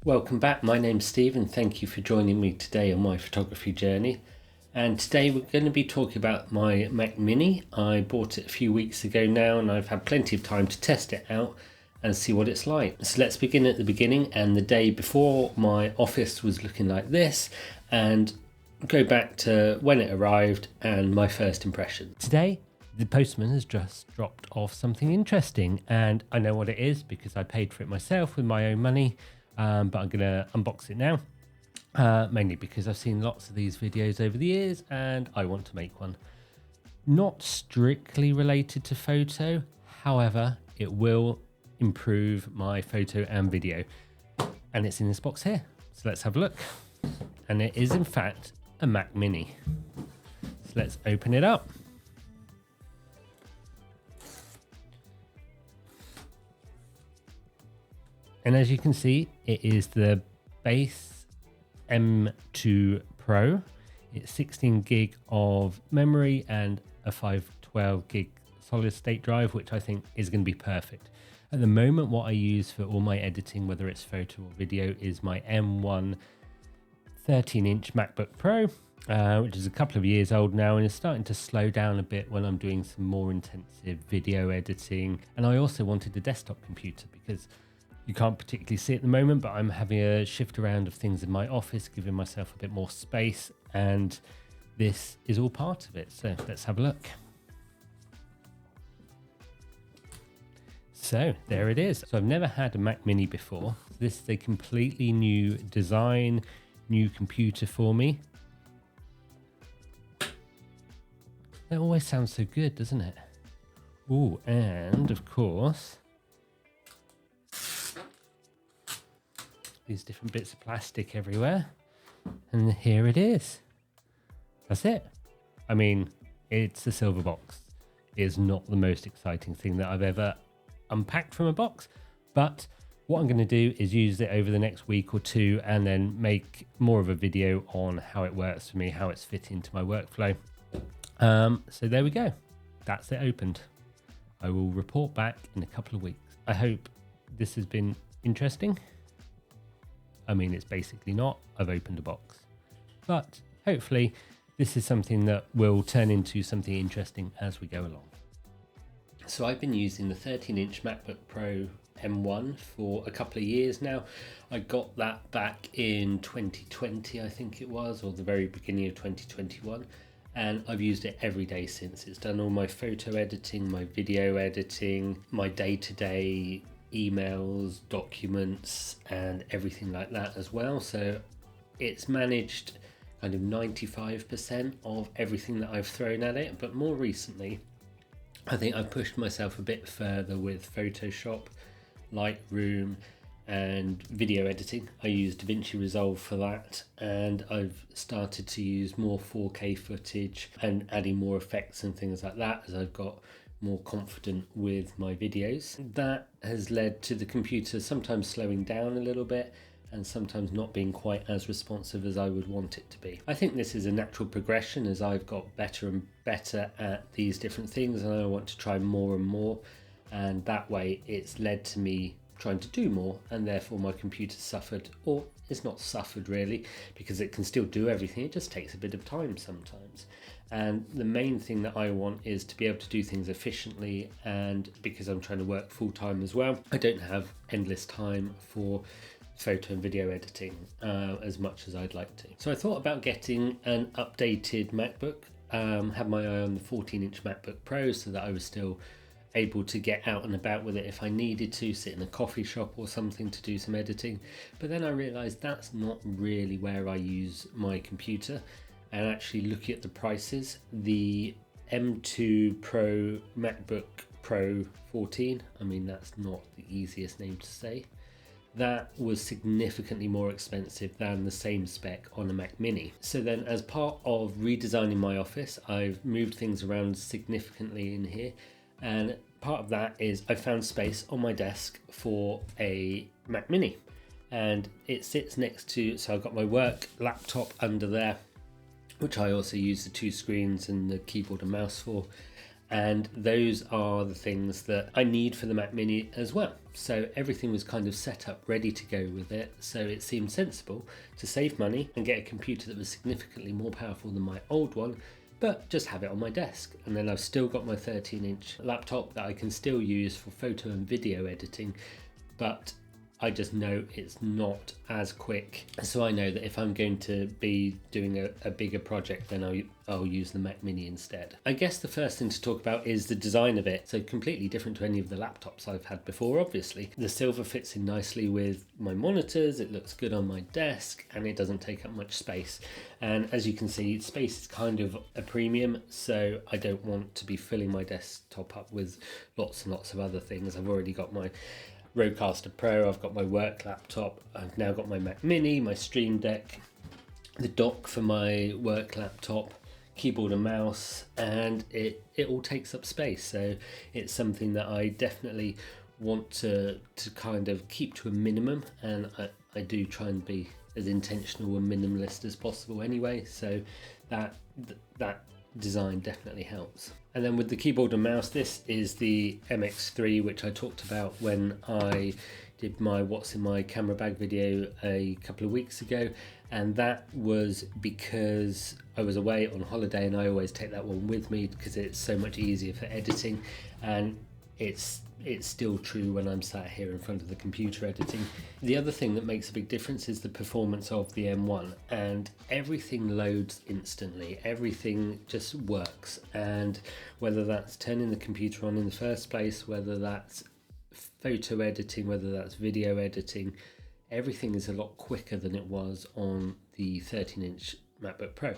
Welcome back, my name's Steve and thank you for joining me today on my photography journey. And today we're going to be talking about my Mac Mini. I bought it a few weeks ago now and I've had plenty of time to test it out and see what it's like. So let's begin at the beginning, and the day before my office was looking like this, and go back to when it arrived and my first impression. Today the postman has just dropped off something interesting, and I know what it is because I paid for it myself with my own money. But I'm going to unbox it now, mainly because I've seen lots of these videos over the years and I want to make one. Not strictly related to photo, however, it will improve my photo and video. And it's in this box here. So let's have a look. And it is in fact a Mac Mini. So let's open it up. And as you can see, it is the base M2 Pro. It's 16 gig of memory and a 512 gig solid state drive, which I think is going to be perfect. At the moment, what I use for all my editing, whether it's photo or video, is my M1 13-inch MacBook Pro, which is a couple of years old now and is starting to slow down a bit when I'm doing some more intensive video editing. And I also wanted a desktop computer because you can't particularly see it at the moment, but I'm having a shift around of things in my office, giving myself a bit more space, and this is all part of it. So let's have a look. So there it is. So I've never had a Mac Mini before. This is a completely new design, new computer for me. That always sounds so good, doesn't it? Ooh, and of course, these different bits of plastic everywhere, and here it is. That's it. I mean, it's a silver box. It's not the most exciting thing that I've ever unpacked from a box, but what I'm going to do is use it over the next week or two and then make more of a video on how it works for me, how it's fit into my workflow. So there we go. That's it opened. I will report back in a couple of weeks. I hope this has been interesting. I mean, it's basically not. I've opened a box. But hopefully this is something that will turn into something interesting as we go along. So I've been using the 13-inch MacBook Pro M1 for a couple of years now. I got that back in 2020, I think it was, or the very beginning of 2021. And I've used it every day since. It's done all my photo editing, my video editing, my day-to-day emails, documents, and everything like that as well. So it's managed kind of 95% of everything that I've thrown at it. But more recently, I think I've pushed myself a bit further with Photoshop, Lightroom, and video editing. I use DaVinci Resolve for that, and I've started to use more 4K footage and adding more effects and things like that as I've got more confident with my videos. That has led to the computer sometimes slowing down a little bit and sometimes not being quite as responsive as I would want it to be. I think this is a natural progression as I've got better and better at these different things, and I want to try more and more, and that way it's led to me trying to do more, and therefore my computer suffered, or it's not suffered really, because it can still do everything. It just takes a bit of time sometimes. And the main thing that I want is to be able to do things efficiently, and because I'm trying to work full time as well, I don't have endless time for photo and video editing as much as I'd like to. So I thought about getting an updated MacBook, had my eye on the 14-inch MacBook Pro so that I was still able to get out and about with it if I needed to, sit in a coffee shop or something to do some editing. But then I realized that's not really where I use my computer. And actually looking at the prices, the M2 Pro MacBook Pro 14, I mean, that's not the easiest name to say, that was significantly more expensive than the same spec on a Mac Mini. So then as part of redesigning my office, I've moved things around significantly in here, and part of that is I found space on my desk for a Mac Mini, and it sits next to, so I've got my work laptop under there, which I also use the two screens and the keyboard and mouse for, And those are the things that I need for the Mac Mini as well. So everything was kind of set up ready to go with it. So it seemed sensible to save money and get a computer that was significantly more powerful than my old one, but just have it on my desk. And then I've still got my 13-inch laptop that I can still use for photo and video editing, but I just know it's not as quick. So I know that if I'm going to be doing a bigger project, then I'll use the Mac Mini instead. I guess the first thing to talk about is the design of it. So completely different to any of the laptops I've had before, obviously. The silver fits in nicely with my monitors, it looks good on my desk, and it doesn't take up much space. And as you can see, space is kind of a premium, so I don't want to be filling my desktop up with lots and lots of other things. I've already got my Rodecaster Pro, I've got my work laptop, I've now got my Mac Mini, my Stream Deck, the dock for my work laptop, keyboard and mouse, and it all takes up space. So it's something that I definitely want to kind of keep to a minimum, and I do try and be as intentional and minimalist as possible anyway, so that design definitely helps. And then with the keyboard and mouse, this is the MX3, which I talked about when I did my what's in my camera bag video a couple of weeks ago, and that was because I was away on holiday, and I always take that one with me because it's so much easier for editing, and it's still true when I'm sat here in front of the computer editing. The other thing that makes a big difference is the performance of the M1, and everything loads instantly, everything just works. And whether that's turning the computer on in the first place, whether that's photo editing, whether that's video editing, everything is a lot quicker than it was on the 13-inch MacBook Pro.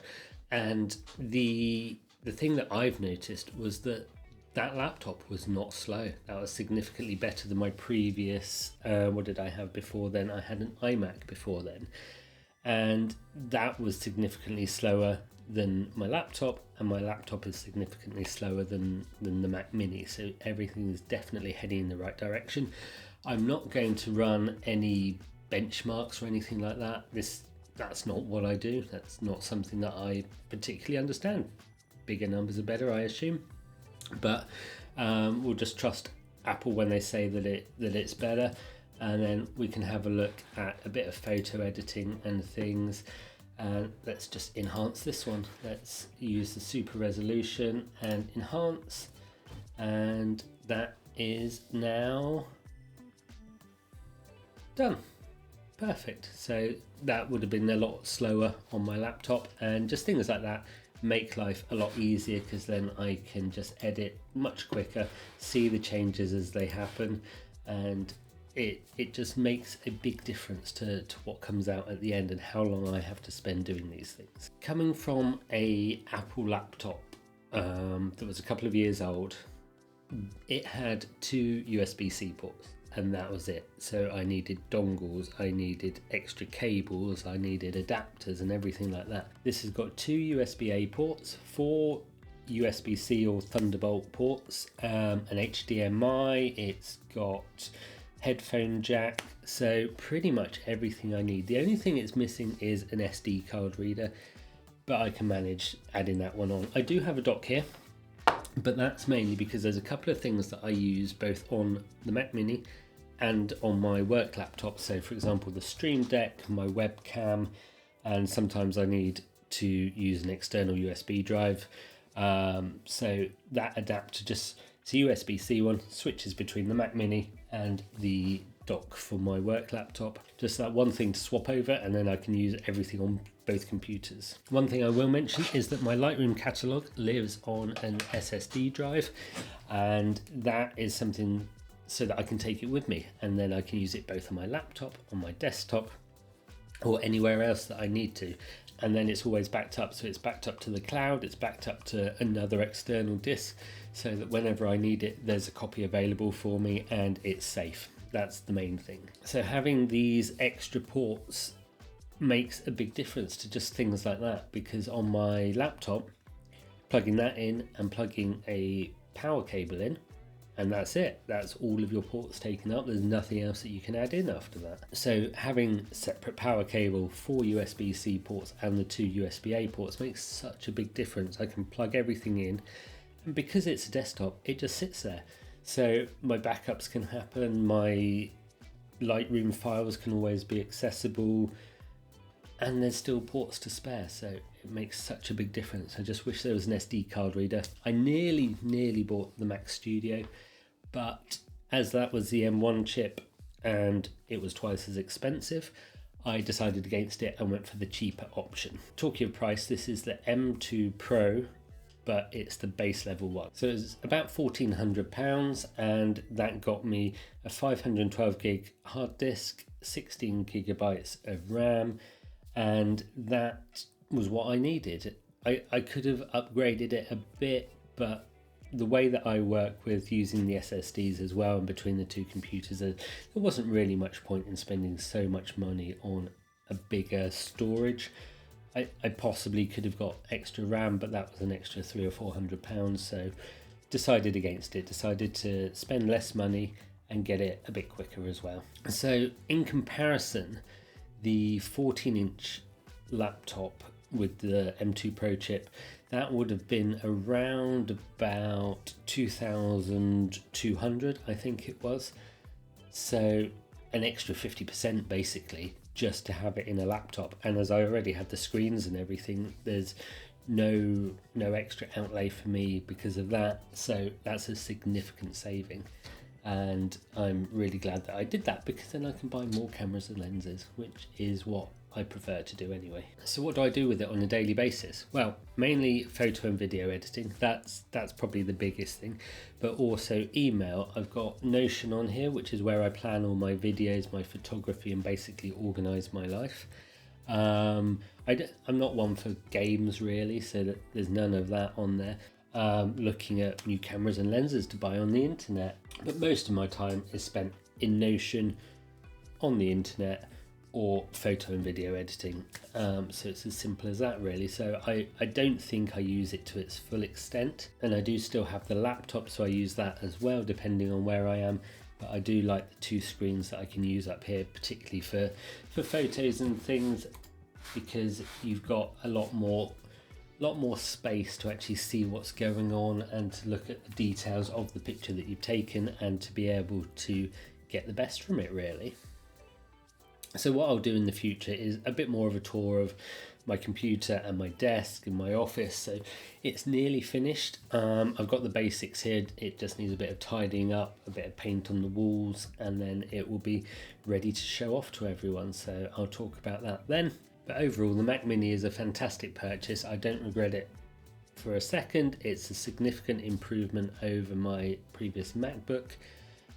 And the thing that I've noticed was that laptop was not slow. That was significantly better than my previous, what did I have before then? I had an iMac before then. And that was significantly slower than my laptop, and my laptop is significantly slower than the Mac Mini. So everything is definitely heading in the right direction. I'm not going to run any benchmarks or anything like that. That's not what I do. That's not something that I particularly understand. Bigger numbers are better, I assume. But we'll just trust Apple when they say that it's better, and then we can have a look at a bit of photo editing and things. Let's just enhance this one. Let's use the super resolution and enhance, and that is now done. Perfect. So that would have been a lot slower on my laptop, and just things like that make life a lot easier, because then I can just edit much quicker, see the changes as they happen, and it just makes a big difference to what comes out at the end and how long I have to spend doing these things. Coming from a Apple laptop that was a couple of years old, it had 2 USB-C ports, and that was it. So I needed dongles, I needed extra cables, I needed adapters and everything like that. This has got 2 USB-A ports, 4 USB-C or Thunderbolt ports, an HDMI, it's got headphone jack, so pretty much everything I need. The only thing it's missing is an SD card reader, but I can manage adding that one on. I do have a dock here, but that's mainly because there's a couple of things that I use both on the Mac Mini and on my work laptop. So for example, the Stream Deck, my webcam, and sometimes I need to use an external USB drive. So that adapter just, it's a USB-C one, switches between the Mac Mini and the dock for my work laptop. Just that one thing to swap over, and then I can use everything on both computers. One thing I will mention is that my Lightroom catalog lives on an SSD drive, and that is something so that I can take it with me, and then I can use it both on my laptop, on my desktop, or anywhere else that I need to. And then it's always backed up, so it's backed up to the cloud, it's backed up to another external disk, so that whenever I need it, there's a copy available for me and it's safe. That's the main thing. So having these extra ports makes a big difference to just things like that, because on my laptop, plugging that in and plugging a power cable in, and that's it. That's all of your ports taken up. There's nothing else that you can add in after that. So having separate power cable, 4 USB-C ports and the 2 USB-A ports makes such a big difference. I can plug everything in And because it's a desktop, it just sits there. So my backups can happen, my Lightroom files can always be accessible, and there's still ports to spare, so it makes such a big difference. I just wish there was an SD card reader. I nearly bought the Mac Studio, but as that was the M1 chip and it was twice as expensive, I decided against it and went for the cheaper option. Talking of price, this is the M2 Pro, but it's the base level one. So it's about £1,400, and that got me a 512 gig hard disk, 16 gigabytes of RAM, and that was what I needed. I could have upgraded it a bit, but the way that I work with using the SSDs as well and between the two computers, there wasn't really much point in spending so much money on a bigger storage. I possibly could have got extra RAM, but that was an extra £300 or £400, so decided against it, decided to spend less money and get it a bit quicker as well. So in comparison, the 14-inch laptop with the M2 Pro chip, that would have been around about 2,200, I think it was. So an extra 50% basically, just to have it in a laptop. And as I already had the screens and everything, there's no extra outlay for me because of that. So that's a significant saving. And I'm really glad that I did that, because then I can buy more cameras and lenses, which is what I prefer to do anyway. So what do I do with it on a daily basis? Well, mainly photo and video editing. That's probably the biggest thing, but also email. I've got Notion on here, which is where I plan all my videos, my photography, and basically organize my life. I'm not one for games really, so that there's none of that on there. Looking at new cameras and lenses to buy on the internet, but most of my time is spent in Notion, on the internet, or photo and video editing. So it's as simple as that really. So I don't think I use it to its full extent, and I do still have the laptop, so I use that as well depending on where I am. But I do like the two screens that I can use up here, particularly for photos and things, because you've got a lot more space to actually see what's going on and to look at the details of the picture that you've taken and to be able to get the best from it really. So what I'll do in the future is a bit more of a tour of my computer and my desk and my office. So it's nearly finished. I've got the basics here. It just needs a bit of tidying up, a bit of paint on the walls, and then it will be ready to show off to everyone. So I'll talk about that then. But overall, the Mac Mini is a fantastic purchase. I don't regret it for a second. It's a significant improvement over my previous MacBook,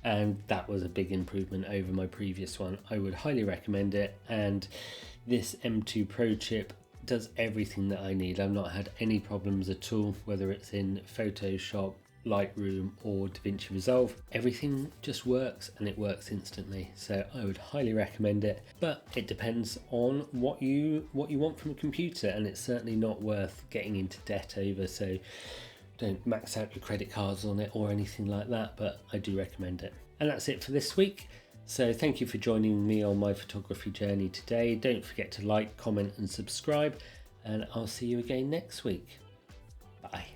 and that was a big improvement over my previous one. I would highly recommend it, and this M2 Pro chip does everything that I need. I've not had any problems at all, whether it's in Photoshop, Lightroom or DaVinci Resolve. Everything just works, and it works instantly, so I would highly recommend it. But it depends on what you want from a computer, and it's certainly not worth getting into debt over, so don't max out your credit cards on it or anything like that, but I do recommend it. And that's it for this week. So thank you for joining me on my photography journey today. Don't forget to like, comment and subscribe, and I'll see you again next week. Bye.